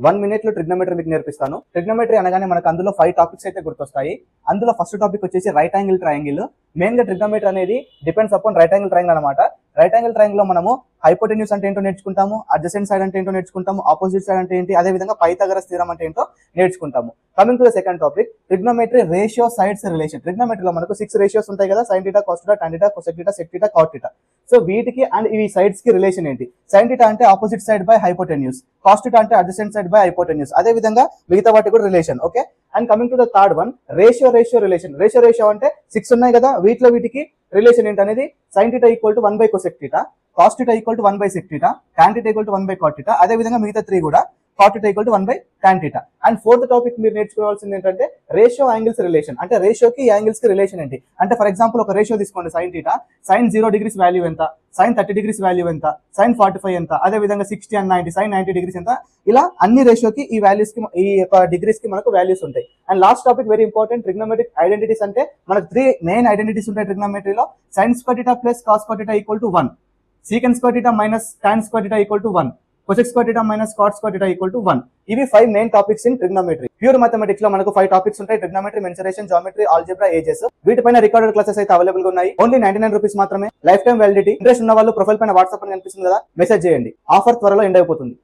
1 minute లో trigonometry మీకు నేర్పిస్తాను. ట్రిగ్నోమెట్రీ అనగానే మనకు అందులో 5 టాపిక్స్ అయితే గుర్తొస్తాయి. అందులో ఫస్ట్ టాపిక్ వచ్చేసి రైట్ యాంగిల్ ట్రయాంగిల్. మెయిన్ గా ట్రిగ్నోమెట్రీ అనేది depends upon right angle triangle అనమాట. రైట్ యాంగిల్ ట్రయాంగిల్ లో మనము హైపోటెన్యూస్ అంటే ఏంటో నేర్చుకుంటాము, అడ్జసెంట్ సైడ్ అంటే ఏంటో నేర్చుకుంటాము, ఆపోజిట్ సైడ్ అంటే ఏంటి, అదే విధంగా పైథాగరస్ థీరం అంటే ఏంటో నేర్చుకుంటాము. Coming to the second topic, trigonometry ratio sides relation. ట్రిగ్నోమెట్రీలో మనకు 6 రేషియోస్ ఉంటాయి కదా, sin θ, cos θ, tan θ, cosec θ, sec θ, cot θ. So వీటికి అండ్ ఈ సైడ్స్ కి రిలేషన్ ఏంటి? sin θ అంటే opposite side by hypotenuse, cos θ అంటే అడ్జసెంట్ సైడ్ బై హైపోటెన్యూస్, అదే విధంగా మిగతా వాటి కూడా relation. Okay, and coming to the third one, ratio relation. Ratio అంటే 6 ఉన్నాయి కదా, వీటికి రిలేషన్ ఏంటి అనేది sin θ equal to 1 by cosec θ, cos θ equal to 1 by sec θ, tan θ equal to 1 by cot θ, అదే విధంగా మిగతా 3 కూడా cot θ equal to 1 by tan θ. And fourth topic మీరు నేర్చుకోవాల్సింది ఏంటంటే రేషియో యాంగిల్స్ రిలేషన్. అంటే రేషియోకి యాంగిల్స్ కి రిలేషన్ ఏంటి అంటే, ఫర్ ఎగ్జాంపుల్ ఒక రేషియో తీసుకోండి, sin θ, sin 0 డిగ్రీస్ వాల్యూ ఎంత, sin 30 డిగ్రీస్ వాల్యూ ఎంత, sin 45 ఎంత, అదే విధంగా 60 అండ్ 90, sin 90 డిగ్రీస్ ఎంత, ఇలా అన్ని రేషియోకి ఈ వాల్యూస్ కి, ఈ యొక్క డిగ్రీస్ కి మనకు వాల్యూస్ ఉంటాయి. And last topic very important, trigonometric identities. అంటే మనకు 3 మెయిన్ ఐడెంటిటీస్ ఉంటాయి ట్రిగ్నోమెట్రీలో. sin square θ plus cos square θ equal to 1, secant square θ minus tan square θ equal to 1, cosec square θ minus cot square θ equal to 1. ఇవి 5 main topics in trigonometry. Pure mathematics లో మనకు 5 topics ఉంటాయి: trigonometry, mensuration, geometry, algebra, ages. వీటిపైన recorded classes అయితే available గా ఉన్నాయి. Only 99 rupees మాత్రమే, life time validity. Interest ఉన్న వాళ్ళు ప్రొఫైల్ పైన వాట్సాప్ అని కనిపిస్తుంది కదా, మెసేజ్ చేయండి. ఆఫర్ త్వరలో ఎండ్ అయిపోతుంది.